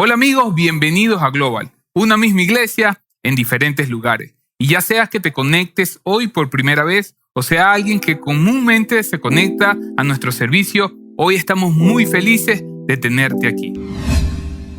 Hola amigos, bienvenidos a Global, una misma iglesia en diferentes lugares. Y ya sea que te conectes hoy por primera vez o sea alguien que comúnmente se conecta a nuestro servicio, hoy estamos muy felices de tenerte aquí.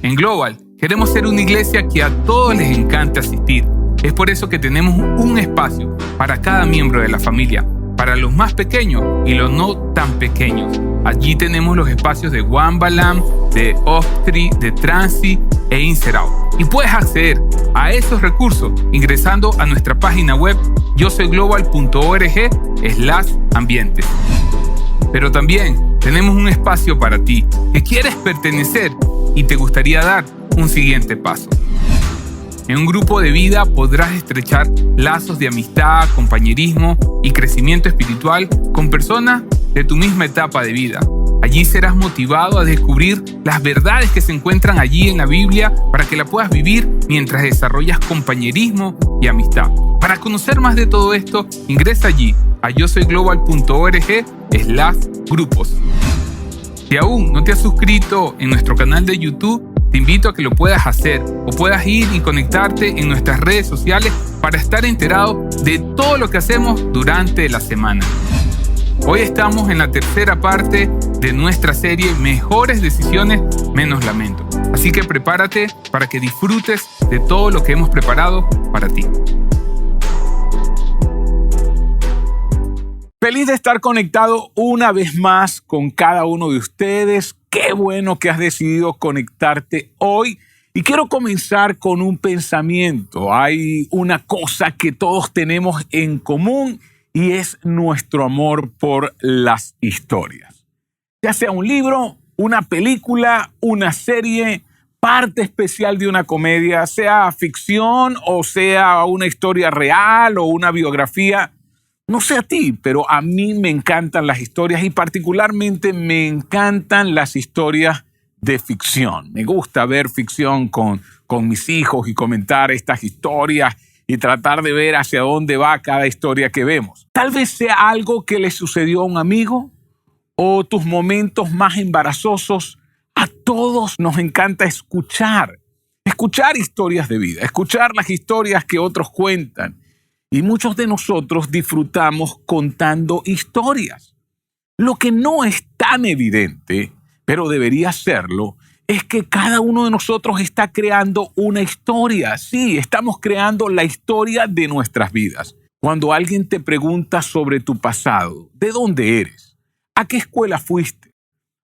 En Global queremos ser una iglesia que a todos les encanta asistir. Es por eso que tenemos un espacio para cada miembro de la familia, para los más pequeños y los no tan pequeños. Allí tenemos los espacios de Wambalam, de Off-Tree, de Transi e Inserao. Y puedes acceder a esos recursos ingresando a nuestra página web yosoyglobal.org/ambientes. Pero también tenemos un espacio para ti que quieres pertenecer y te gustaría dar un siguiente paso. En un grupo de vida podrás estrechar lazos de amistad, compañerismo y crecimiento espiritual con personas de tu misma etapa de vida. Allí serás motivado a descubrir las verdades que se encuentran allí en la Biblia para que la puedas vivir mientras desarrollas compañerismo y amistad. Para conocer más de todo esto, ingresa allí a yosoyglobal.org/grupos. Si aún no te has suscrito en nuestro canal de YouTube, te invito a que lo puedas hacer o puedas ir y conectarte en nuestras redes sociales para estar enterado de todo lo que hacemos durante la semana. Hoy estamos en la tercera parte de nuestra serie Mejores Decisiones, Menos Lamento. Así que prepárate para que disfrutes de todo lo que hemos preparado para ti. Feliz de estar conectado una vez más con cada uno de ustedes. Qué bueno que has decidido conectarte hoy. Y quiero comenzar con un pensamiento. Hay una cosa que todos tenemos en común y es nuestro amor por las historias. Ya sea un libro, una película, una serie, parte especial de una comedia, sea ficción o sea una historia real o una biografía. No sé a ti, pero a mí me encantan las historias y particularmente me encantan las historias de ficción. Me gusta ver ficción con mis hijos y comentar estas historias y tratar de ver hacia dónde va cada historia que vemos. Tal vez sea algo que le sucedió a un amigo o tus momentos más embarazosos. A todos nos encanta escuchar historias de vida, escuchar las historias que otros cuentan. Y muchos de nosotros disfrutamos contando historias. Lo que no es tan evidente, pero debería serlo, es que cada uno de nosotros está creando una historia. Sí, estamos creando la historia de nuestras vidas. Cuando alguien te pregunta sobre tu pasado, ¿de dónde eres? ¿A qué escuela fuiste?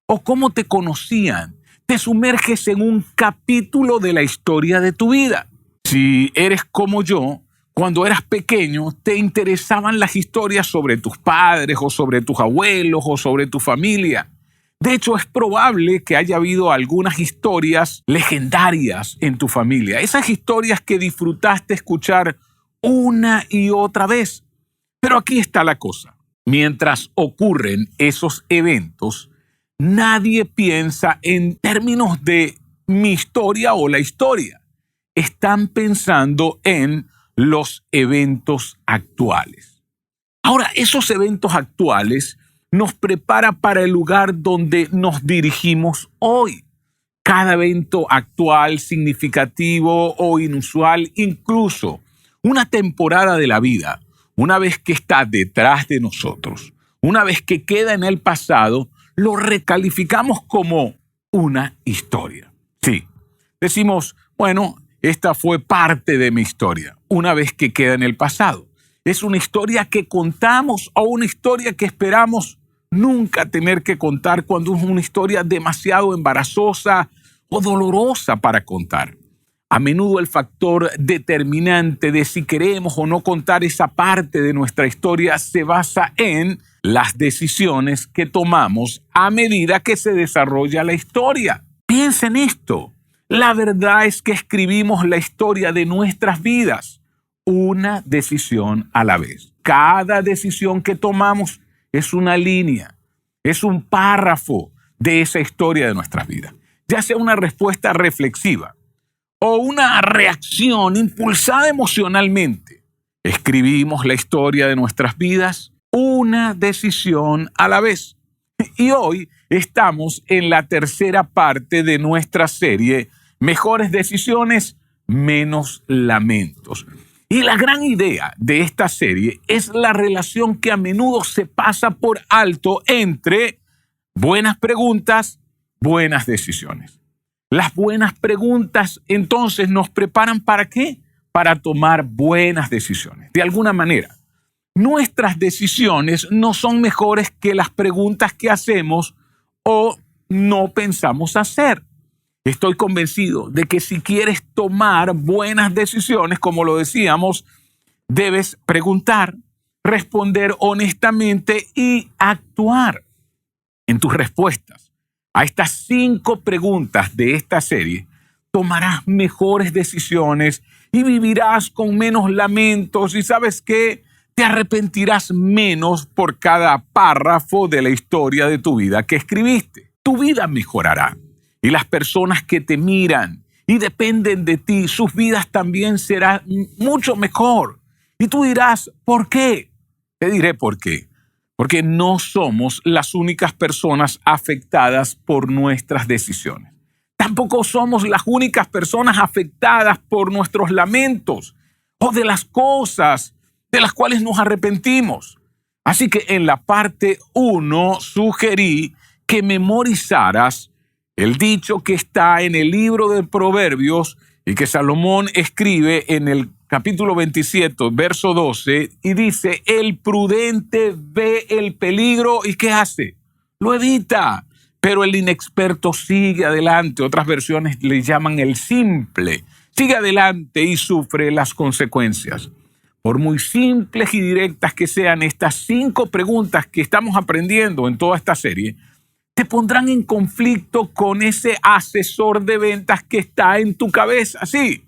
¿O cómo te conocían? Te sumerges en un capítulo de la historia de tu vida. Si eres como yo, cuando eras pequeño, te interesaban las historias sobre tus padres o sobre tus abuelos o sobre tu familia. De hecho, es probable que haya habido algunas historias legendarias en tu familia. Esas historias que disfrutaste escuchar una y otra vez. Pero aquí está la cosa. Mientras ocurren esos eventos, nadie piensa en términos de mi historia o la historia. Están pensando en los eventos actuales. Ahora, esos eventos actuales nos preparan para el lugar donde nos dirigimos hoy. Cada evento actual, significativo o inusual, incluso una temporada de la vida, una vez que está detrás de nosotros, una vez que queda en el pasado, lo recalificamos como una historia. Sí, decimos, bueno, esta fue parte de mi historia, una vez que queda en el pasado. Es una historia que contamos o una historia que esperamos nunca tener que contar cuando es una historia demasiado embarazosa o dolorosa para contar. A menudo el factor determinante de si queremos o no contar esa parte de nuestra historia se basa en las decisiones que tomamos a medida que se desarrolla la historia. Piensa en esto. La verdad es que escribimos la historia de nuestras vidas, una decisión a la vez. Cada decisión que tomamos es una línea, es un párrafo de esa historia de nuestras vidas. Ya sea una respuesta reflexiva o una reacción impulsada emocionalmente. Escribimos la historia de nuestras vidas, una decisión a la vez. Y hoy estamos en la tercera parte de nuestra serie Mejores decisiones, menos lamentos. Y la gran idea de esta serie es la relación que a menudo se pasa por alto entre buenas preguntas, buenas decisiones. Las buenas preguntas entonces nos preparan ¿para qué? Para tomar buenas decisiones. De alguna manera, nuestras decisiones no son mejores que las preguntas que hacemos o no pensamos hacer. Estoy convencido de que si quieres tomar buenas decisiones, como lo decíamos, debes preguntar, responder honestamente y actuar. En tus respuestas a estas 5 preguntas de esta serie, tomarás mejores decisiones y vivirás con menos lamentos y ¿sabes qué? Te arrepentirás menos por cada párrafo de la historia de tu vida que escribiste. Tu vida mejorará. Y las personas que te miran y dependen de ti, sus vidas también serán mucho mejor. Y tú dirás, ¿por qué? Te diré por qué. Porque no somos las únicas personas afectadas por nuestras decisiones. Tampoco somos las únicas personas afectadas por nuestros lamentos o de las cosas de las cuales nos arrepentimos. Así que en la parte 1 sugerí que memorizaras el dicho que está en el libro de Proverbios y que Salomón escribe en el capítulo 27, verso 12, y dice, el prudente ve el peligro y ¿qué hace? Lo evita, pero el inexperto sigue adelante. Otras versiones le llaman el simple. Sigue adelante y sufre las consecuencias. Por muy simples y directas que sean estas 5 preguntas que estamos aprendiendo en toda esta serie, te pondrán en conflicto con ese asesor de ventas que está en tu cabeza. Sí,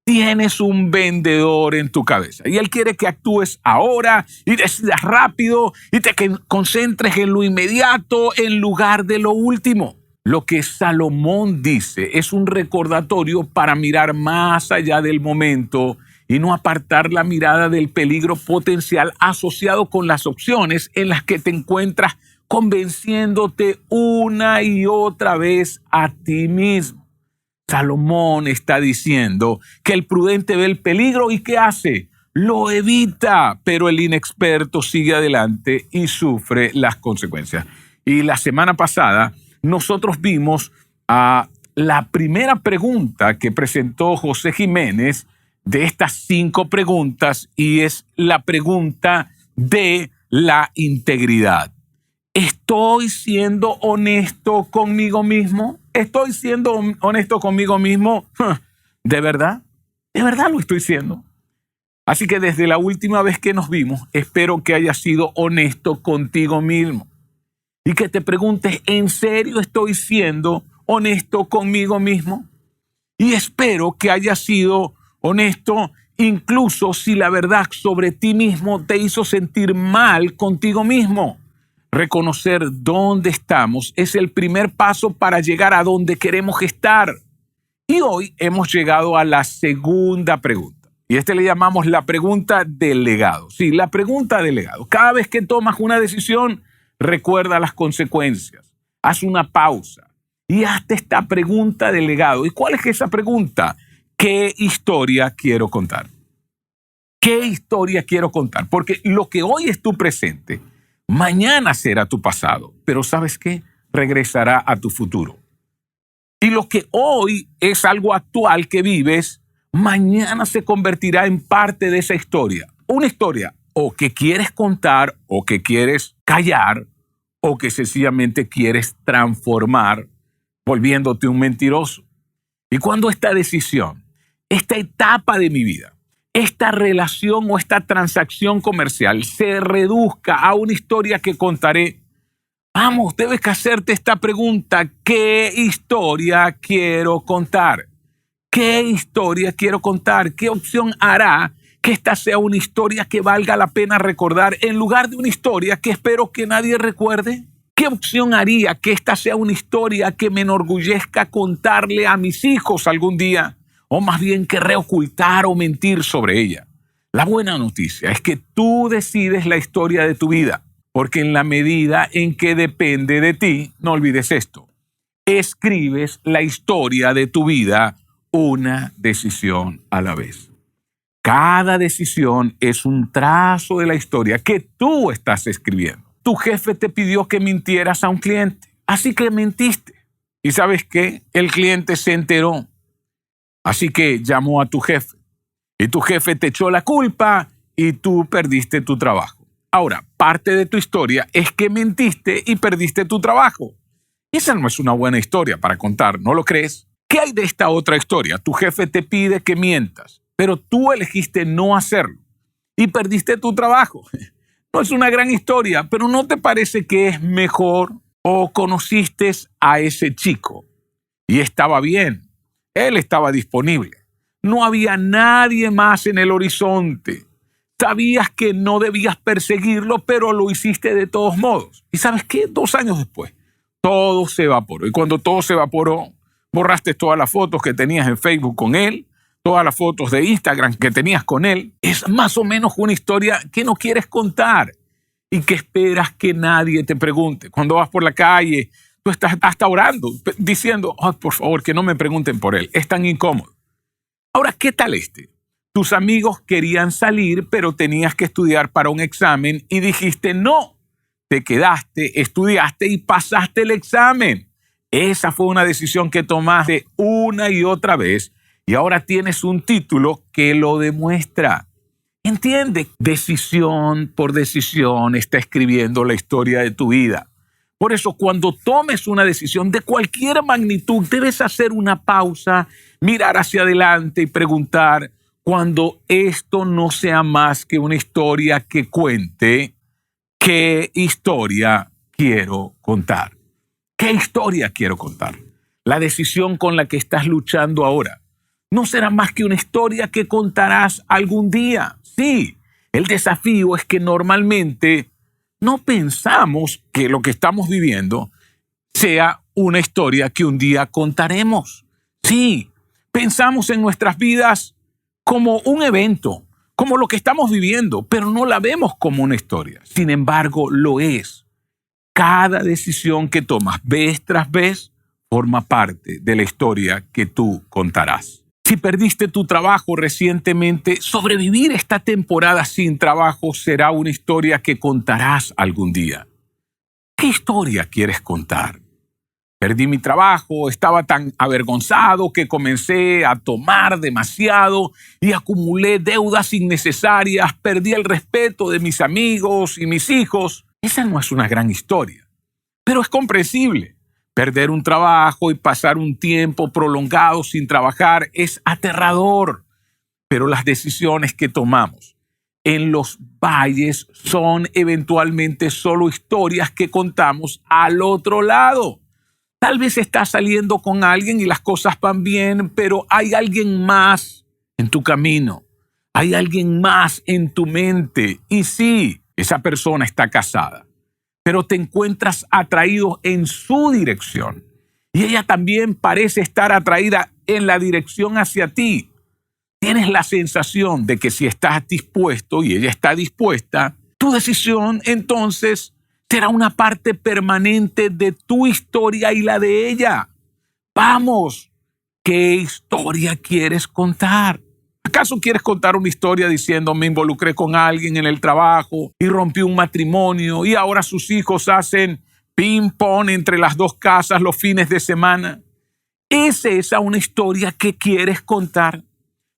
tienes un vendedor en tu cabeza y él quiere que actúes ahora y decidas rápido y te concentres en lo inmediato en lugar de lo último. Lo que Salomón dice es un recordatorio para mirar más allá del momento y no apartar la mirada del peligro potencial asociado con las opciones en las que te encuentras convenciéndote una y otra vez a ti mismo. Salomón está diciendo que el prudente ve el peligro y ¿qué hace? Lo evita, pero el inexperto sigue adelante y sufre las consecuencias. Y la semana pasada nosotros vimos la primera pregunta que presentó José Jiménez de estas 5 preguntas y es la pregunta de la integridad. ¿Estoy siendo honesto conmigo mismo? ¿Estoy siendo honesto conmigo mismo? ¿De verdad? ¿De verdad lo estoy siendo? Así que desde la última vez que nos vimos, espero que hayas sido honesto contigo mismo. Y que te preguntes, ¿en serio estoy siendo honesto conmigo mismo? Y espero que hayas sido honesto incluso si la verdad sobre ti mismo te hizo sentir mal contigo mismo. Reconocer dónde estamos es el primer paso para llegar a donde queremos estar. Y hoy hemos llegado a la segunda pregunta. Y le llamamos la pregunta del legado. Sí, la pregunta del legado. Cada vez que tomas una decisión, recuerda las consecuencias. Haz una pausa y hazte esta pregunta del legado. ¿Y cuál es esa pregunta? ¿Qué historia quiero contar? ¿Qué historia quiero contar? Porque lo que hoy es tu presente, mañana será tu pasado, pero ¿sabes qué? Regresará a tu futuro. Y lo que hoy es algo actual que vives, mañana se convertirá en parte de esa historia. Una historia o que quieres contar o que quieres callar o que sencillamente quieres transformar volviéndote un mentiroso. Y cuando esta decisión, esta etapa de mi vida, esta relación o esta transacción comercial se reduzca a una historia que contaré, vamos, debes hacerte esta pregunta: ¿qué historia quiero contar? ¿Qué historia quiero contar? ¿Qué opción hará que esta sea una historia que valga la pena recordar en lugar de una historia que espero que nadie recuerde? ¿Qué opción haría que esta sea una historia que me enorgullezca contarle a mis hijos algún día? O más bien querré ocultar o mentir sobre ella. La buena noticia es que tú decides la historia de tu vida, porque en la medida en que depende de ti, no olvides esto, escribes la historia de tu vida una decisión a la vez. Cada decisión es un trazo de la historia que tú estás escribiendo. Tu jefe te pidió que mintieras a un cliente, así que mentiste. ¿Y sabes qué? El cliente se enteró, así que llamó a tu jefe. Y tu jefe te echó la culpa y tú perdiste tu trabajo. Ahora, parte de tu historia es que mentiste y perdiste tu trabajo. Esa no es una buena historia para contar, ¿no lo crees? ¿Qué hay de esta otra historia? Tu jefe te pide que mientas, pero tú elegiste no hacerlo y perdiste tu trabajo. No es una gran historia, pero ¿no te parece que es mejor? O conociste a ese chico y estaba bien, él estaba disponible. No había nadie más en el horizonte. Sabías que no debías perseguirlo, pero lo hiciste de todos modos. ¿Y sabes qué? 2 años después, todo se evaporó. Y cuando todo se evaporó, borraste todas las fotos que tenías en Facebook con él, todas las fotos de Instagram que tenías con él. Es más o menos una historia que no quieres contar y que esperas que nadie te pregunte. Cuando vas por la calle, tú estás hasta orando, diciendo, oh, por favor, que no me pregunten por él. Es tan incómodo. Ahora, ¿qué tal este? Tus amigos querían salir, pero tenías que estudiar para un examen y dijiste no. Te quedaste, estudiaste y pasaste el examen. Esa fue una decisión que tomaste una y otra vez y ahora tienes un título que lo demuestra. Entiende, decisión por decisión está escribiendo la historia de tu vida. Por eso, cuando tomes una decisión de cualquier magnitud, debes hacer una pausa, mirar hacia adelante y preguntar, cuando esto no sea más que una historia que cuente, ¿qué historia quiero contar? ¿Qué historia quiero contar? La decisión con la que estás luchando ahora no será más que una historia que contarás algún día. Sí, el desafío es que normalmente no pensamos que lo que estamos viviendo sea una historia que un día contaremos. Sí, pensamos en nuestras vidas como un evento, como lo que estamos viviendo, pero no la vemos como una historia. Sin embargo, lo es. Cada decisión que tomas vez tras vez forma parte de la historia que tú contarás. Si perdiste tu trabajo recientemente, sobrevivir esta temporada sin trabajo será una historia que contarás algún día. ¿Qué historia quieres contar? Perdí mi trabajo, estaba tan avergonzado que comencé a tomar demasiado y acumulé deudas innecesarias, perdí el respeto de mis amigos y mis hijos. Esa no es una gran historia, pero es comprensible. Perder un trabajo y pasar un tiempo prolongado sin trabajar es aterrador, pero las decisiones que tomamos en los valles son eventualmente solo historias que contamos al otro lado. Tal vez estás saliendo con alguien y las cosas van bien, pero hay alguien más en tu camino. Hay alguien más en tu mente. Y sí, esa persona está casada, pero te encuentras atraído en su dirección. Y ella también parece estar atraída en la dirección hacia ti. Tienes la sensación de que si estás dispuesto y ella está dispuesta, tu decisión entonces será una parte permanente de tu historia y la de ella. Vamos, ¿qué historia quieres contar? ¿Acaso quieres contar una historia diciendo me involucré con alguien en el trabajo y rompí un matrimonio y ahora sus hijos hacen ping-pong entre las 2 casas los fines de semana? ¿Es esa una historia que quieres contar?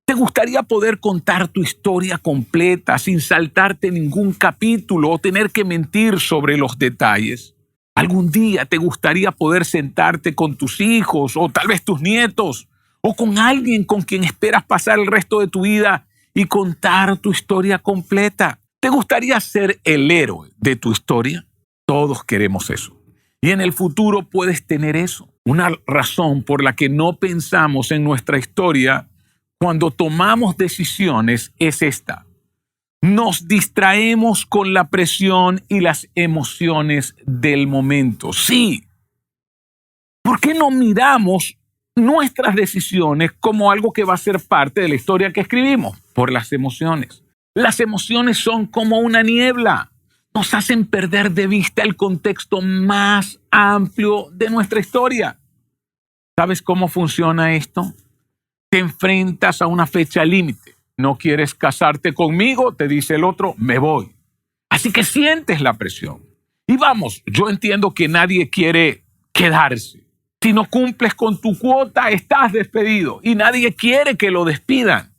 ¿Te gustaría poder contar tu historia completa sin saltarte ningún capítulo o tener que mentir sobre los detalles? ¿Algún día te gustaría poder sentarte con tus hijos o tal vez tus nietos o con alguien con quien esperas pasar el resto de tu vida y contar tu historia completa? ¿Te gustaría ser el héroe de tu historia? Todos queremos eso. Y en el futuro puedes tener eso. Una razón por la que no pensamos en nuestra historia cuando tomamos decisiones es esta. Nos distraemos con la presión y las emociones del momento. Sí. ¿Por qué no miramos nuestras decisiones como algo que va a ser parte de la historia que escribimos? Por las emociones. Las emociones son como una niebla. Nos hacen perder de vista el contexto más amplio de nuestra historia. ¿Sabes cómo funciona esto? Te enfrentas a una fecha límite. No quieres casarte conmigo, te dice el otro, me voy. Así que sientes la presión. Y vamos, yo entiendo que nadie quiere quedarse. Si no cumples con tu cuota, estás despedido y nadie quiere que lo despidan.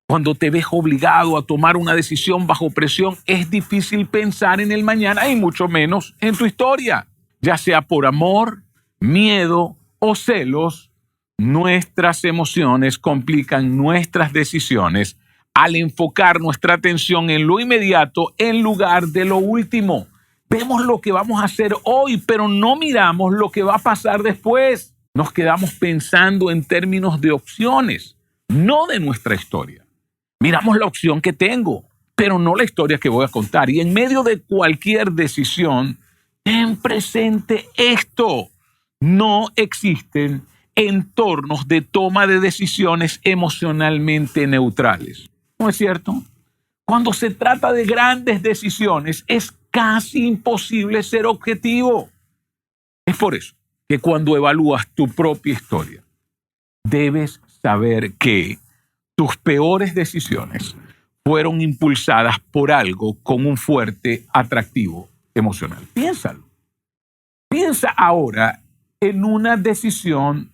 Cuando te ves obligado a tomar una decisión bajo presión, es difícil pensar en el mañana y mucho menos en tu historia. Ya sea por amor, miedo o celos, nuestras emociones complican nuestras decisiones al enfocar nuestra atención en lo inmediato en lugar de lo último. Vemos lo que vamos a hacer hoy, pero no miramos lo que va a pasar después. Nos quedamos pensando en términos de opciones, no de nuestra historia. Miramos la opción que tengo, pero no la historia que voy a contar. Y en medio de cualquier decisión, ten presente esto. No existen entornos de toma de decisiones emocionalmente neutrales. ¿No es cierto? Cuando se trata de grandes decisiones, es casi imposible ser objetivo. Es por eso que cuando evalúas tu propia historia, debes saber que tus peores decisiones fueron impulsadas por algo con un fuerte atractivo emocional. Piénsalo. Piensa ahora en una decisión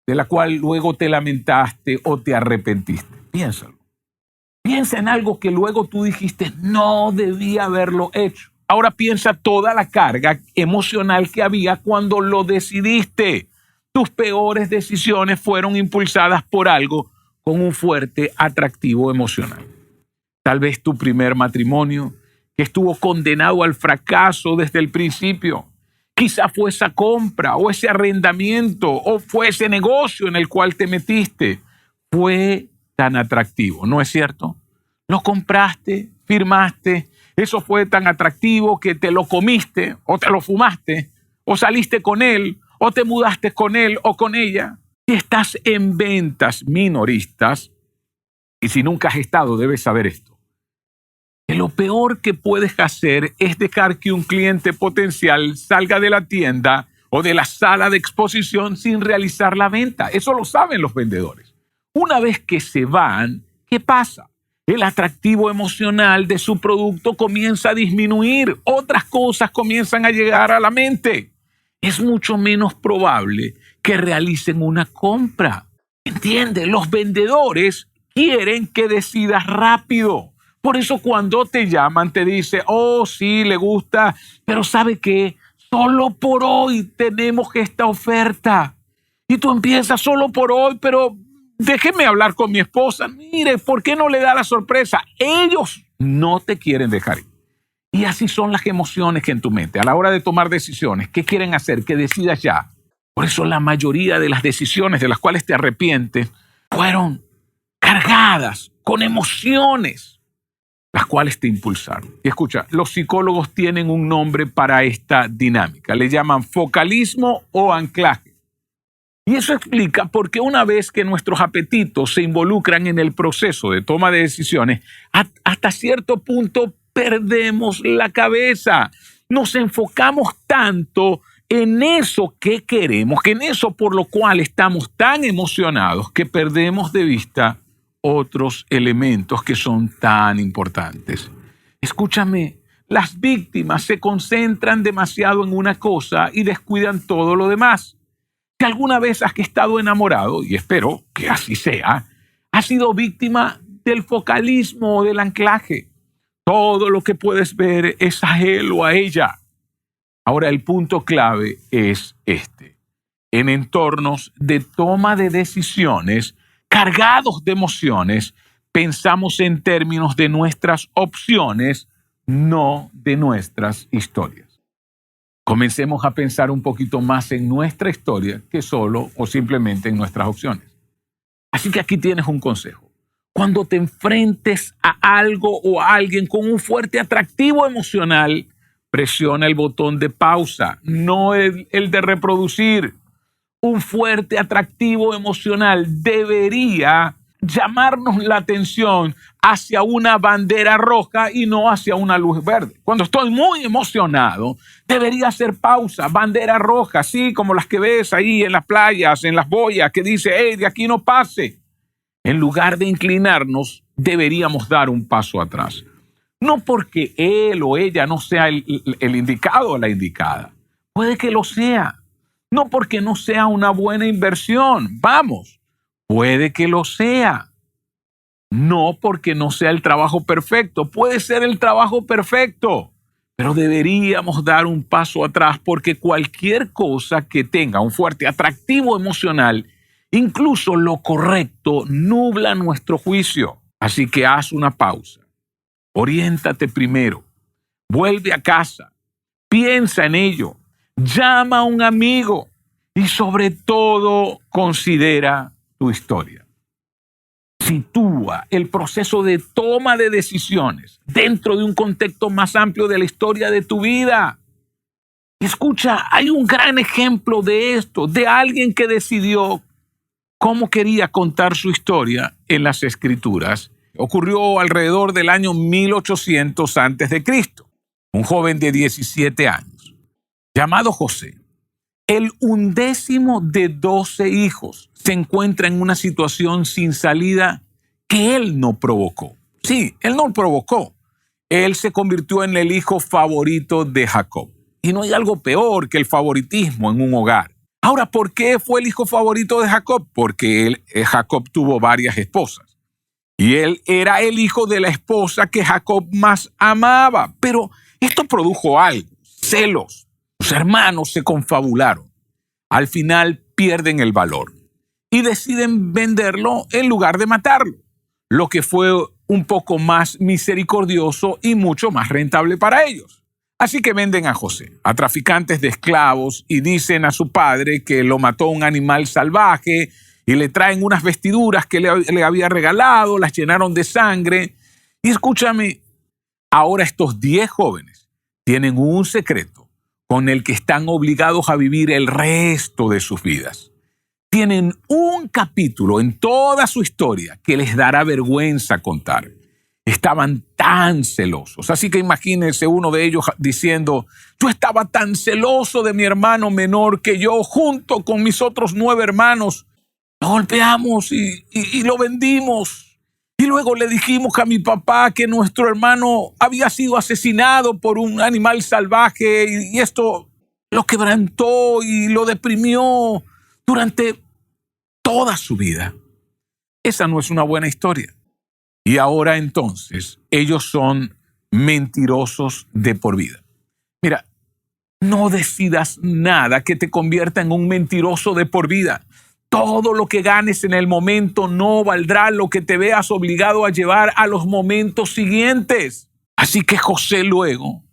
de la cual luego te lamentaste o te arrepentiste. Piénsalo. Piensa en algo que luego tú dijiste, no debía haberlo hecho. Ahora piensa toda la carga emocional que había cuando lo decidiste. Tus peores decisiones fueron impulsadas por algo con un fuerte atractivo emocional. Tal vez tu primer matrimonio, que estuvo condenado al fracaso desde el principio. Quizá fue esa compra o ese arrendamiento o fue ese negocio en el cual te metiste. Fue tan atractivo, ¿no es cierto? Lo compraste, firmaste, eso fue tan atractivo que te lo comiste o te lo fumaste o saliste con él o te mudaste con él o con ella. Si estás en ventas minoristas, y si nunca has estado, debes saber esto, que lo peor que puedes hacer es dejar que un cliente potencial salga de la tienda o de la sala de exposición sin realizar la venta. Eso lo saben los vendedores. Una vez que se van, ¿qué pasa? El atractivo emocional de su producto comienza a disminuir. Otras cosas comienzan a llegar a la mente. Es mucho menos probable que realicen una compra. ¿Entiendes? Los vendedores quieren que decidas rápido. Por eso cuando te llaman te dice, oh, sí, le gusta, pero ¿sabe qué? Solo por hoy tenemos esta oferta. Y tú empiezas solo por hoy, pero déjeme hablar con mi esposa. Mire, ¿por qué no le da la sorpresa? Ellos no te quieren dejar ir. Y así son las emociones que en tu mente, a la hora de tomar decisiones, ¿qué quieren hacer? Que decidas ya. Por eso la mayoría de las decisiones de las cuales te arrepientes fueron cargadas con emociones, las cuales te impulsaron. Y escucha, los psicólogos tienen un nombre para esta dinámica. Le llaman focalismo o anclaje. Y eso explica por qué una vez que nuestros apetitos se involucran en el proceso de toma de decisiones, hasta cierto punto perdemos la cabeza. Nos enfocamos tanto en eso que queremos, que en eso por lo cual estamos tan emocionados, que perdemos de vista otros elementos que son tan importantes. Escúchame, las víctimas se concentran demasiado en una cosa y descuidan todo lo demás. Si alguna vez has estado enamorado, y espero que así sea, has sido víctima del focalismo o del anclaje. Todo lo que puedes ver es a él o a ella. Ahora, el punto clave es este. En entornos de toma de decisiones, cargados de emociones, pensamos en términos de nuestras opciones, no de nuestras historias. Comencemos a pensar un poquito más en nuestra historia que solo o simplemente en nuestras opciones. Así que aquí tienes un consejo. Cuando te enfrentes a algo o a alguien con un fuerte atractivo emocional, presiona el botón de pausa, no el de reproducir. Un fuerte atractivo emocional debería llamarnos la atención hacia una bandera roja y no hacia una luz verde. Cuando estoy muy emocionado, debería hacer pausa, bandera roja, así como las que ves ahí en las playas, en las boyas, que dice, hey, de aquí no pase. En lugar de inclinarnos, deberíamos dar un paso atrás. No porque él o ella no sea el indicado o la indicada. Puede que lo sea. No porque no sea una buena inversión. Vamos, puede que lo sea. No porque no sea el trabajo perfecto. Puede ser el trabajo perfecto. Pero deberíamos dar un paso atrás porque cualquier cosa que tenga un fuerte atractivo emocional, incluso lo correcto, nubla nuestro juicio. Así que haz una pausa. Oriéntate primero. Vuelve a casa. Piensa en ello. Llama a un amigo y sobre todo considera tu historia. Sitúa el proceso de toma de decisiones dentro de un contexto más amplio de la historia de tu vida. Escucha, hay un gran ejemplo de esto, de alguien que decidió cómo quería contar su historia en las Escrituras. Ocurrió alrededor del año 1800 a.C. Un joven de 17 años. Llamado José, el 11º de 12 hijos, se encuentra en una situación sin salida que él no provocó. Sí, él no provocó. Él se convirtió en el hijo favorito de Jacob. Y no hay algo peor que el favoritismo en un hogar. Ahora, ¿por qué fue el hijo favorito de Jacob? Porque Jacob tuvo varias esposas. Y él era el hijo de la esposa que Jacob más amaba. Pero esto produjo algo, celos. Sus hermanos se confabularon. Al final pierden el valor y deciden venderlo en lugar de matarlo, lo que fue un poco más misericordioso y mucho más rentable para ellos. Así que venden a José a traficantes de esclavos y dicen a su padre que lo mató un animal salvaje y le traen unas vestiduras que le había regalado, las llenaron de sangre. Y escúchame, ahora estos 10 jóvenes tienen un secreto con el que están obligados a vivir el resto de sus vidas. Tienen un capítulo en toda su historia que les dará vergüenza contar. Estaban tan celosos. Así que imagínense uno de ellos diciendo, yo estaba tan celoso de mi hermano menor que yo, junto con mis otros 9 hermanos, lo golpeamos y lo vendimos. Y luego le dijimos a mi papá que nuestro hermano había sido asesinado por un animal salvaje y esto lo quebrantó y lo deprimió durante toda su vida. Esa no es una buena historia. Y ahora entonces ellos son mentirosos de por vida. Mira, no decidas nada que te convierta en un mentiroso de por vida. Todo lo que ganes en el momento no valdrá lo que te veas obligado a llevar a los momentos siguientes. Así que José luego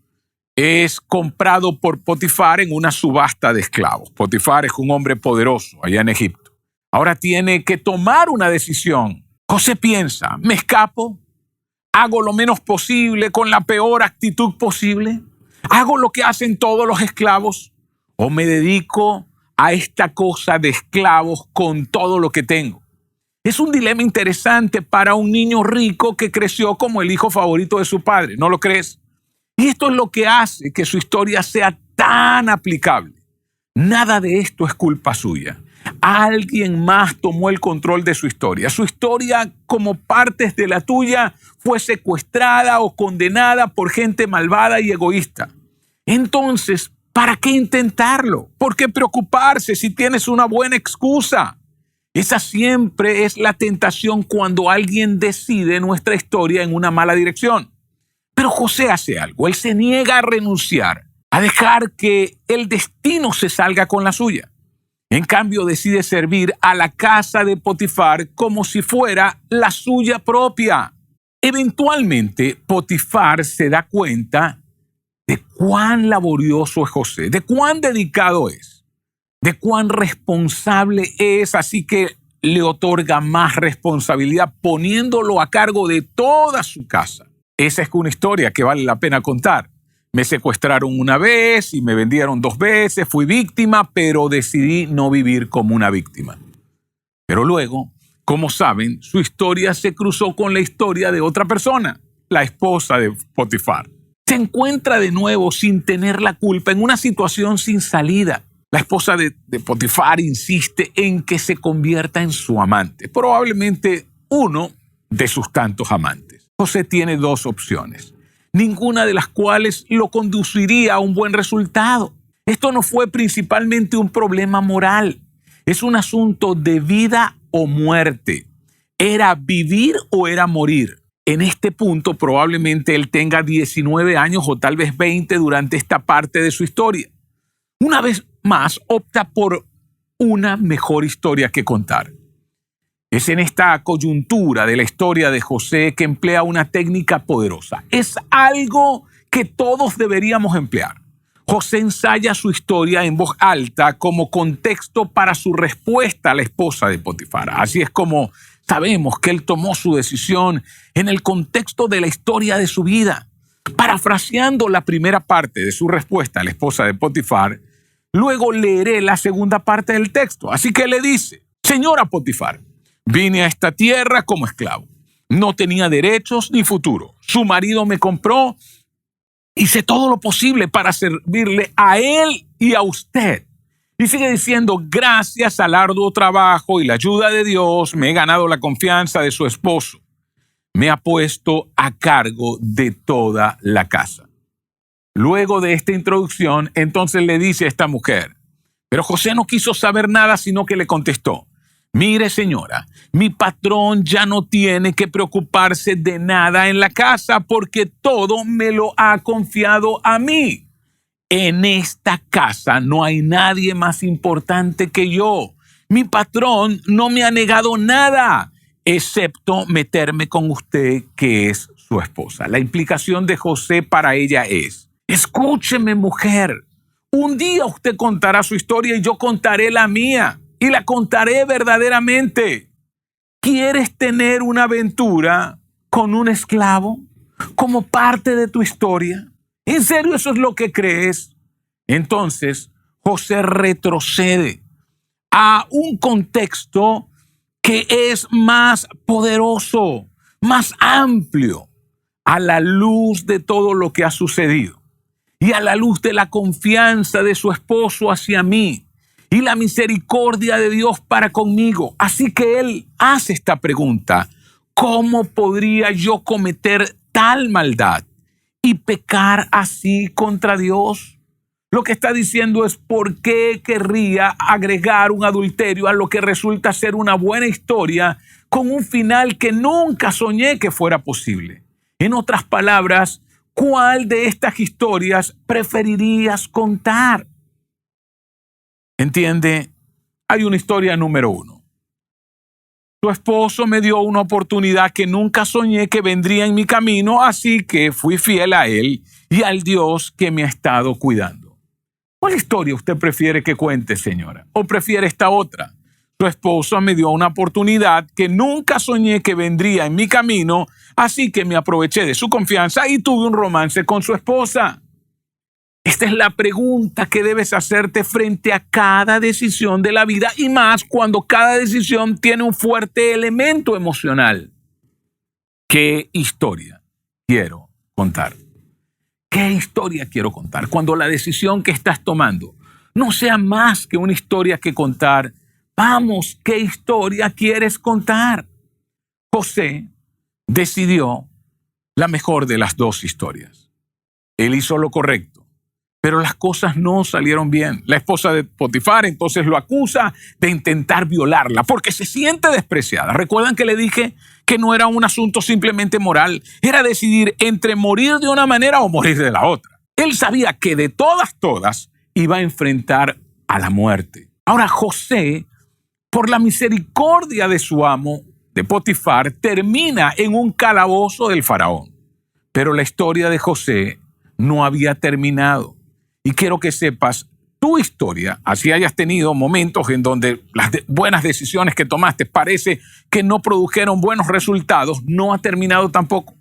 es comprado por Potifar en una subasta de esclavos. Potifar es un hombre poderoso allá en Egipto. Ahora tiene que tomar una decisión. José piensa, ¿me escapo? ¿Hago lo menos posible con la peor actitud posible? ¿Hago lo que hacen todos los esclavos? ¿O me dedico a esta cosa de esclavos con todo lo que tengo? Es un dilema interesante para un niño rico que creció como el hijo favorito de su padre, ¿no lo crees? Y esto es lo que hace que su historia sea tan aplicable. Nada de esto es culpa suya. Alguien más tomó el control de su historia. Su historia, como partes de la tuya, fue secuestrada o condenada por gente malvada y egoísta. Entonces, ¿para qué intentarlo? ¿Por qué preocuparse si tienes una buena excusa? Esa siempre es la tentación cuando alguien decide nuestra historia en una mala dirección. Pero José hace algo. Él se niega a renunciar, a dejar que el destino se salga con la suya. En cambio, decide servir a la casa de Potifar como si fuera la suya propia. Eventualmente, Potifar se da cuenta de cuán laborioso es José, de cuán dedicado es, de cuán responsable es, así que le otorga más responsabilidad poniéndolo a cargo de toda su casa. Esa es una historia que vale la pena contar. Me secuestraron una vez y me vendieron 2 veces, fui víctima, pero decidí no vivir como una víctima. Pero luego Como saben, su historia se cruzó con la historia de otra persona, la esposa de Potifar. Se encuentra de nuevo sin tener la culpa en una situación sin salida. La esposa de Potifar insiste en que se convierta en su amante, probablemente uno de sus tantos amantes. José tiene dos opciones, ninguna de las cuales lo conduciría a un buen resultado. Esto no fue principalmente un problema moral, es un asunto de vida o muerte. Era vivir o era morir. En este punto probablemente él tenga 19 años o tal vez 20 durante esta parte de su historia. Una vez más, opta por una mejor historia que contar. Es en esta coyuntura de la historia de José que emplea una técnica poderosa. Es algo que todos deberíamos emplear. José ensaya su historia en voz alta como contexto para su respuesta a la esposa de Potifar. Así es como sabemos que él tomó su decisión en el contexto de la historia de su vida. Parafraseando la primera parte de su respuesta a la esposa de Potifar, luego leeré la segunda parte del texto. Así que le dice: Señora Potifar, vine a esta tierra como esclavo. No tenía derechos ni futuro. Su marido me compró. Hice todo lo posible para servirle a él y a usted. Y sigue diciendo: gracias al arduo trabajo y la ayuda de Dios, me he ganado la confianza de su esposo. Me ha puesto a cargo de toda la casa. Luego de esta introducción, entonces le dice a esta mujer, pero José no quiso saber nada, sino que le contestó: mire, señora, mi patrón ya no tiene que preocuparse de nada en la casa porque todo me lo ha confiado a mí. En esta casa no hay nadie más importante que yo. Mi patrón no me ha negado nada, excepto meterme con usted, que es su esposa. La implicación de José para ella es: escúcheme, mujer, un día usted contará su historia y yo contaré la mía. Y la contaré verdaderamente. ¿Quieres tener una aventura con un esclavo como parte de tu historia? ¿En serio eso es lo que crees? Entonces, José retrocede a un contexto que es más poderoso, más amplio, a la luz de todo lo que ha sucedido y a la luz de la confianza de su esposo hacia mí y la misericordia de Dios para conmigo. Así que él hace esta pregunta: ¿cómo podría yo cometer tal maldad y pecar así contra Dios? Lo que está diciendo es: ¿por qué querría agregar un adulterio a lo que resulta ser una buena historia con un final que nunca soñé que fuera posible? En otras palabras, ¿cuál de estas historias preferirías contar? ¿Entiende? Hay una historia número 1. Tu esposo me dio una oportunidad que nunca soñé que vendría en mi camino, así que fui fiel a él y al Dios que me ha estado cuidando. ¿Cuál historia usted prefiere que cuente, señora? ¿O prefiere esta otra? Tu esposo me dio una oportunidad que nunca soñé que vendría en mi camino, así que me aproveché de su confianza y tuve un romance con su esposa. Esta es la pregunta que debes hacerte frente a cada decisión de la vida, y más cuando cada decisión tiene un fuerte elemento emocional. ¿Qué historia quiero contar? ¿Qué historia quiero contar? Cuando la decisión que estás tomando no sea más que una historia que contar, vamos, ¿qué historia quieres contar? José decidió la mejor de las dos historias. Él hizo lo correcto. Pero las cosas no salieron bien. La esposa de Potifar entonces lo acusa de intentar violarla porque se siente despreciada. ¿Recuerdan que le dije que no era un asunto simplemente moral? Era decidir entre morir de una manera o morir de la otra. Él sabía que de todas, iba a enfrentar a la muerte. Ahora José, por la misericordia de su amo, de Potifar, termina en un calabozo del faraón. Pero la historia de José no había terminado. Y quiero que sepas, tu historia, así hayas tenido momentos en donde las buenas decisiones que tomaste parece que no produjeron buenos resultados, no ha terminado tampoco.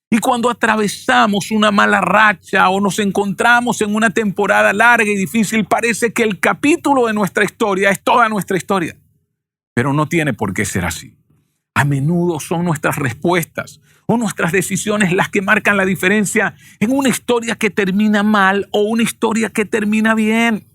Y cuando atravesamos una mala racha o nos encontramos en una temporada larga y difícil, parece que el capítulo de nuestra historia es toda nuestra historia. Pero no tiene por qué ser así. A menudo son nuestras respuestas o nuestras decisiones las que marcan la diferencia en una historia que termina mal o una historia que termina bien.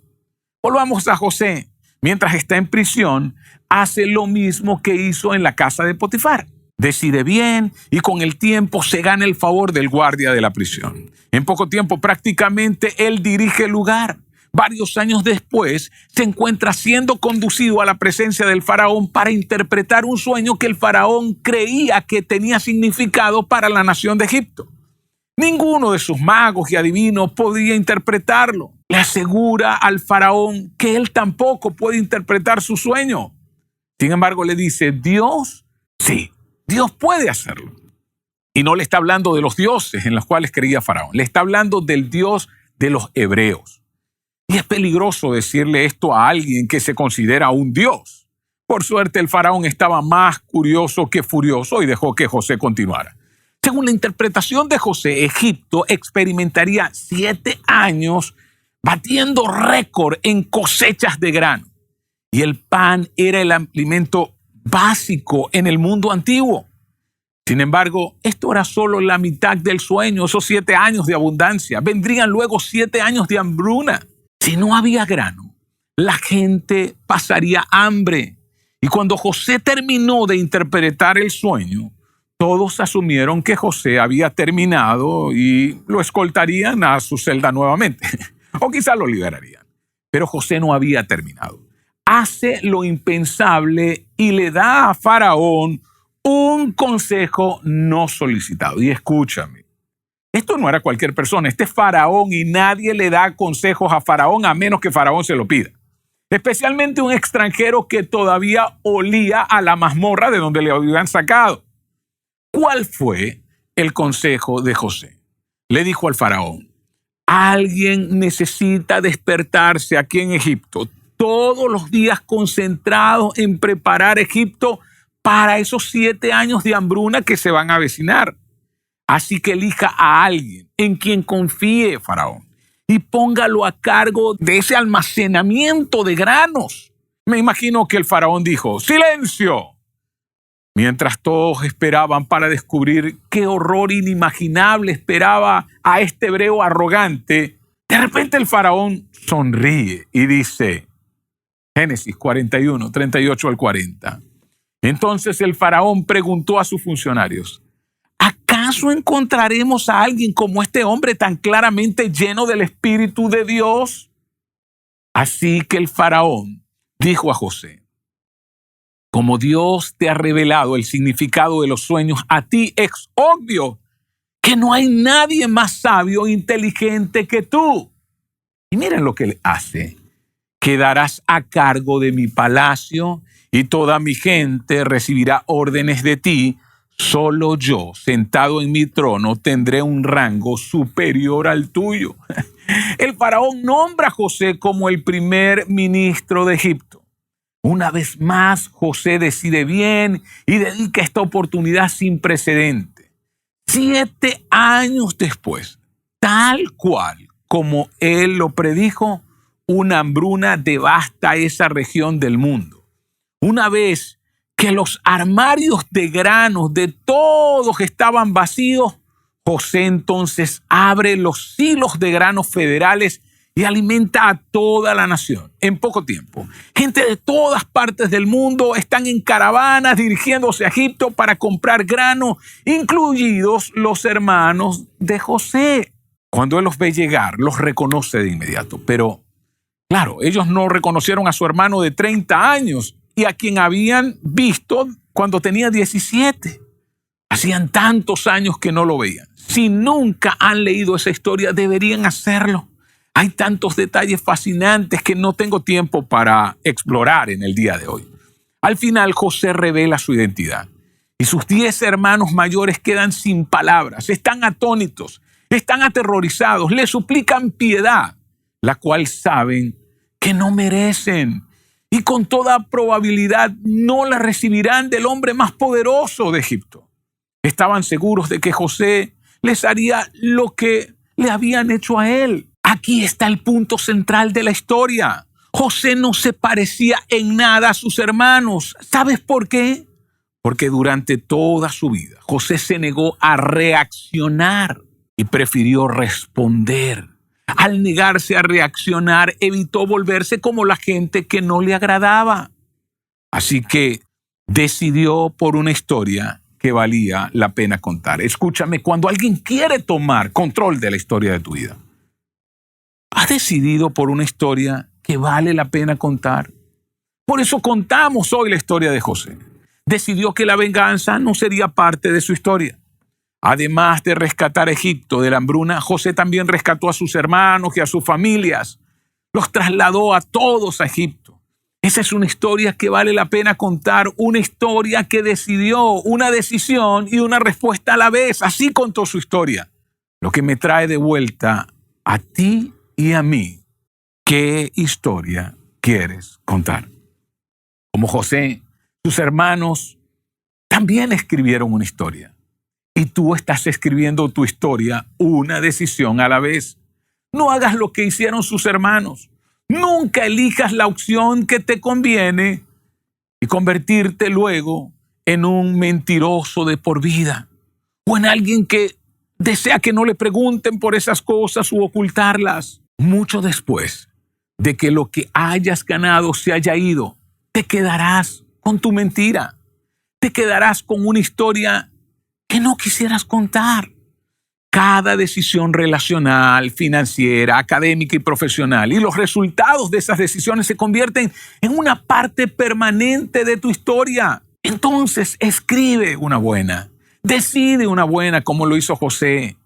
Volvamos a José. Mientras está en prisión, hace lo mismo que hizo en la casa de Potifar. Decide bien y con el tiempo se gana el favor del guardia de la prisión. En poco tiempo prácticamente él dirige el lugar. Varios años después se encuentra siendo conducido a la presencia del faraón para interpretar un sueño que el faraón creía que tenía significado para la nación de Egipto. Ninguno de sus magos y adivinos podía interpretarlo. Le asegura al faraón que él tampoco puede interpretar su sueño. Sin embargo, le dice, Dios, sí, Dios puede hacerlo. Y no le está hablando de los dioses en los cuales creía faraón. Le está hablando del Dios de los hebreos. Y es peligroso decirle esto a alguien que se considera un dios. Por suerte, el faraón estaba más curioso que furioso y dejó que José continuara. Según la interpretación de José, Egipto experimentaría 7 años batiendo récord en cosechas de grano. Y el pan era el alimento básico en el mundo antiguo. Sin embargo, esto era solo la mitad del sueño, esos 7 años de abundancia. Vendrían luego 7 años de hambruna. Si no había grano, la gente pasaría hambre. Y cuando José terminó de interpretar el sueño, todos asumieron que José había terminado y lo escoltarían a su celda nuevamente. O quizá lo liberarían. Pero José no había terminado. Hace lo impensable y le da a Faraón un consejo no solicitado. Y escúchame. Esto no era cualquier persona, este es Faraón y nadie le da consejos a Faraón a menos que Faraón se lo pida. Especialmente un extranjero que todavía olía a la mazmorra de donde le habían sacado. ¿Cuál fue el consejo de José? Le dijo al Faraón, alguien necesita despertarse aquí en Egipto, todos los días concentrados en preparar Egipto para esos 7 años de hambruna que se van a avecinar. Así que elija a alguien en quien confíe Faraón y póngalo a cargo de ese almacenamiento de granos. Me imagino que el Faraón dijo, ¡silencio! Mientras todos esperaban para descubrir qué horror inimaginable esperaba a este hebreo arrogante, de repente el Faraón sonríe y dice, Génesis 41, 38 al 40. Entonces el Faraón preguntó a sus funcionarios, ¿acaso encontraremos a alguien como este hombre tan claramente lleno del Espíritu de Dios? Así que el Faraón dijo a José, como Dios te ha revelado el significado de los sueños, a ti es obvio que no hay nadie más sabio e inteligente que tú. Y miren lo que él hace. Quedarás a cargo de mi palacio y toda mi gente recibirá órdenes de ti. Solo yo, sentado en mi trono, tendré un rango superior al tuyo. El faraón nombra a José como el primer ministro de Egipto. Una vez más, José decide bien y dedica esta oportunidad sin precedente. 7 años después, tal cual como él lo predijo, una hambruna devasta esa región del mundo. Una vez que los armarios de granos de todos estaban vacíos, José entonces abre los silos de granos federales y alimenta a toda la nación en poco tiempo. Gente de todas partes del mundo están en caravanas dirigiéndose a Egipto para comprar grano, incluidos los hermanos de José. Cuando él los ve llegar, los reconoce de inmediato. Pero, claro, ellos no reconocieron a su hermano de 30 años y a quien habían visto cuando tenía 17. Hacían tantos años que no lo veían. Si nunca han leído esa historia, deberían hacerlo. Hay tantos detalles fascinantes que no tengo tiempo para explorar en el día de hoy. Al final, José revela su identidad y sus 10 hermanos mayores quedan sin palabras, están atónitos, están aterrorizados, le suplican piedad, la cual saben que no merecen y con toda probabilidad no la recibirán del hombre más poderoso de Egipto. Estaban seguros de que José les haría lo que le habían hecho a él. Aquí está el punto central de la historia. José no se parecía en nada a sus hermanos. ¿Sabes por qué? Porque durante toda su vida José se negó a reaccionar y prefirió responder. Al negarse a reaccionar, evitó volverse como la gente que no le agradaba. Así que decidió por una historia que valía la pena contar. Escúchame, cuando alguien quiere tomar control de la historia de tu vida, ¿has decidido por una historia que vale la pena contar? Por eso contamos hoy la historia de José. Decidió que la venganza no sería parte de su historia. Además de rescatar a Egipto de la hambruna, José también rescató a sus hermanos y a sus familias. Los trasladó a todos a Egipto. Esa es una historia que vale la pena contar, una historia que decidió, una decisión y una respuesta a la vez. Así contó su historia. Lo que me trae de vuelta a ti y a mí, ¿qué historia quieres contar? Como José, sus hermanos también escribieron una historia. Y tú estás escribiendo tu historia, una decisión a la vez. No hagas lo que hicieron sus hermanos. Nunca elijas la opción que te conviene y convertirte luego en un mentiroso de por vida o en alguien que desea que no le pregunten por esas cosas u ocultarlas. Mucho después de que lo que hayas ganado se haya ido, te quedarás con tu mentira. Te quedarás con una historia que no quisieras contar. Cada decisión relacional, financiera, académica y profesional y los resultados de esas decisiones se convierten en una parte permanente de tu historia. Entonces, escribe una buena, decide una buena como lo hizo José.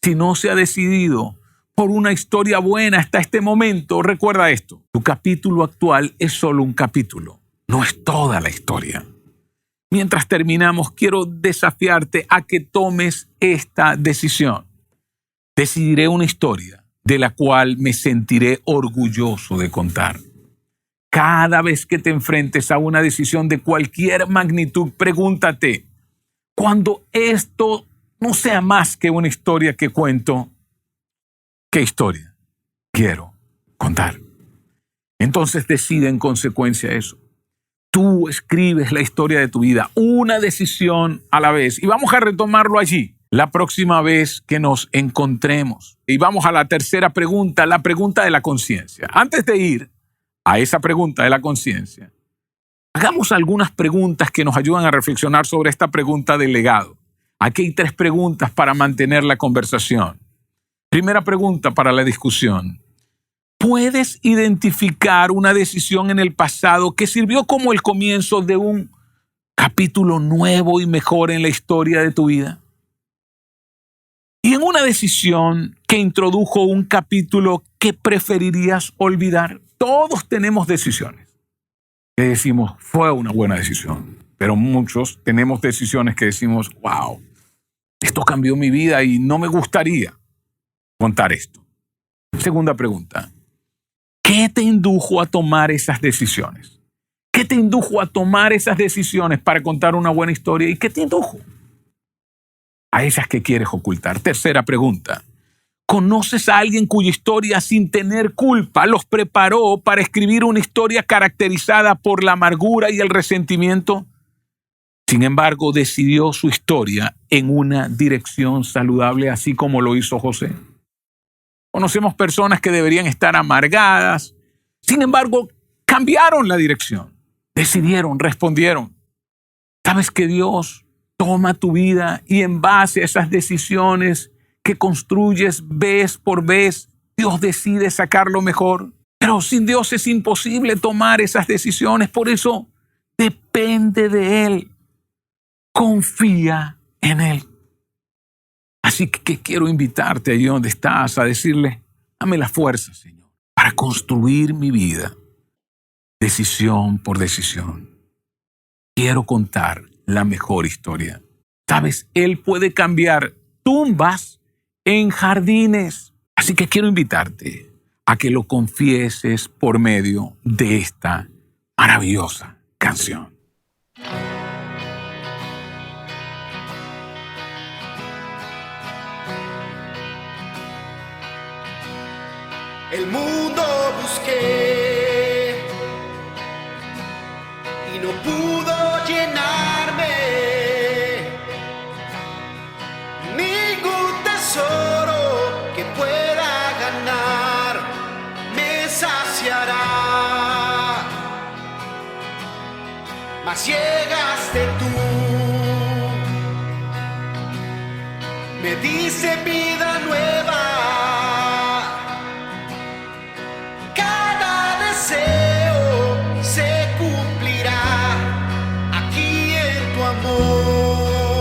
Si no se ha decidido por una historia buena hasta este momento, recuerda esto: tu capítulo actual es solo un capítulo, no es toda la historia. Mientras terminamos, quiero desafiarte a que tomes esta decisión. Decidiré una historia de la cual me sentiré orgulloso de contar. Cada vez que te enfrentes a una decisión de cualquier magnitud, pregúntate, cuando esto no sea más que una historia que cuento, ¿qué historia quiero contar? Entonces decide en consecuencia eso. Tú escribes la historia de tu vida, una decisión a la vez. Y vamos a retomarlo allí la próxima vez que nos encontremos. Y vamos a la tercera pregunta, la pregunta de la conciencia. Antes de ir a esa pregunta de la conciencia, hagamos algunas preguntas que nos ayudan a reflexionar sobre esta pregunta del legado. Aquí hay 3 preguntas para mantener la conversación. Primera pregunta para la discusión. ¿Puedes identificar una decisión en el pasado que sirvió como el comienzo de un capítulo nuevo y mejor en la historia de tu vida? Y en una decisión que introdujo un capítulo que preferirías olvidar. Todos tenemos decisiones que decimos, fue una buena decisión. Pero muchos tenemos decisiones que decimos, wow, esto cambió mi vida y no me gustaría contar esto. Segunda pregunta. ¿Qué te indujo a tomar esas decisiones? ¿Qué te indujo a tomar esas decisiones para contar una buena historia? ¿Y qué te indujo a esas que quieres ocultar? Tercera pregunta. ¿Conoces a alguien cuya historia, sin tener culpa, los preparó para escribir una historia caracterizada por la amargura y el resentimiento? Sin embargo, decidió su historia en una dirección saludable, así como lo hizo José. Conocemos personas que deberían estar amargadas. Sin embargo, cambiaron la dirección. Decidieron, respondieron. ¿Sabes que Dios toma tu vida y en base a esas decisiones que construyes vez por vez, Dios decide sacar lo mejor? Pero sin Dios es imposible tomar esas decisiones. Por eso, depende de Él. Confía en Él. Así que quiero invitarte allí donde estás a decirle, dame la fuerza, Señor, para construir mi vida, decisión por decisión. Quiero contar la mejor historia. Sabes, Él puede cambiar tumbas en jardines. Así que quiero invitarte a que lo confieses por medio de esta maravillosa canción. El mundo busqué mas llegaste tú. Me dice vida nueva, cada deseo se cumplirá aquí en tu amor.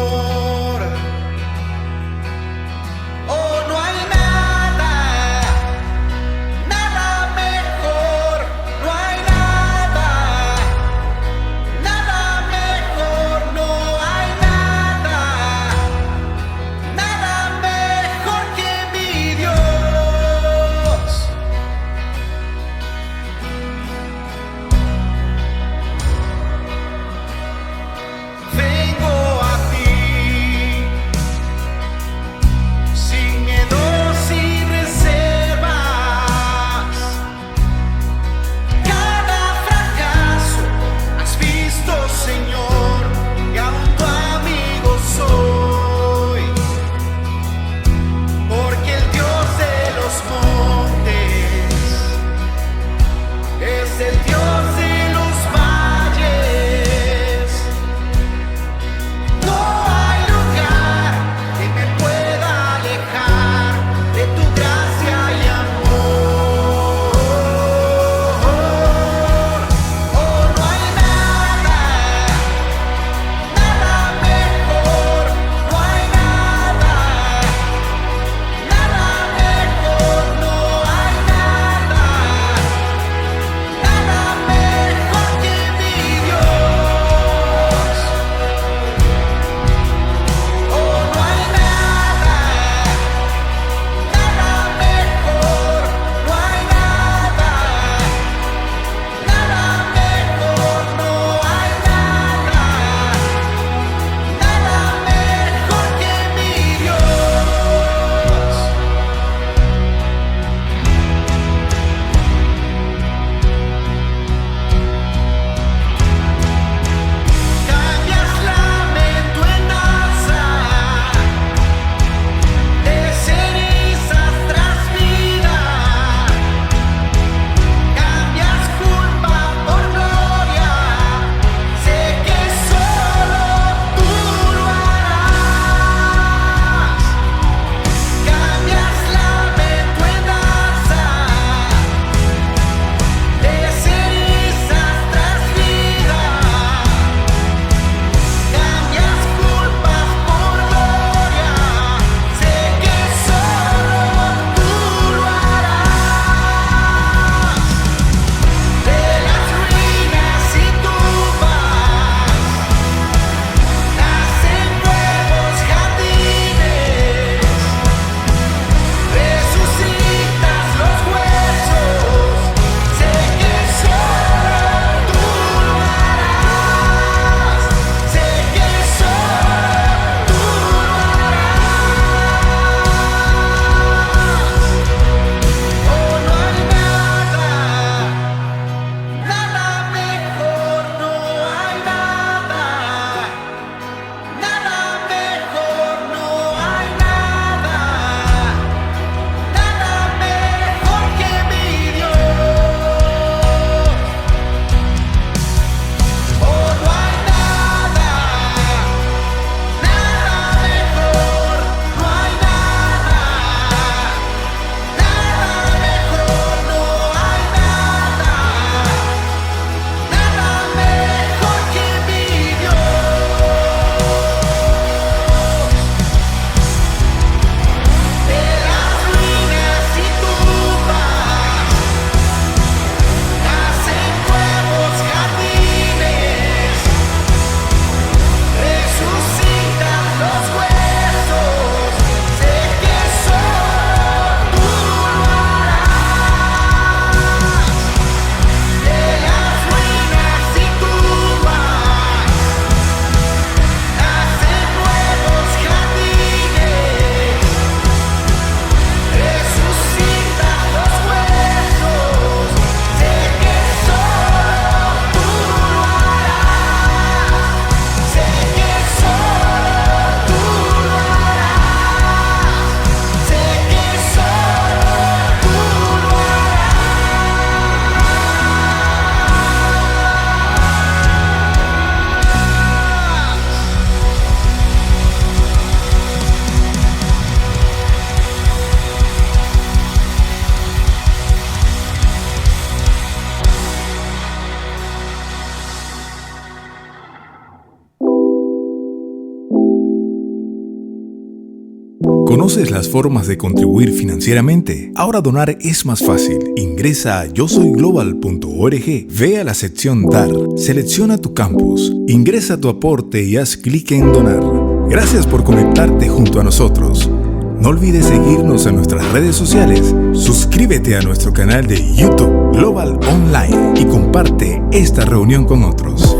Oh, no hay nada, nada mejor, no hay nada, nada mejor, no hay nada, nada mejor. ¿Conoces las formas de contribuir financieramente? Ahora donar es más fácil. Ingresa a yosoyglobal.org, ve a la sección Dar, selecciona tu campus, ingresa tu aporte y haz clic en Donar. Gracias por conectarte junto a nosotros. No olvides seguirnos en nuestras redes sociales, suscríbete a nuestro canal de YouTube Global Online y comparte esta reunión con otros.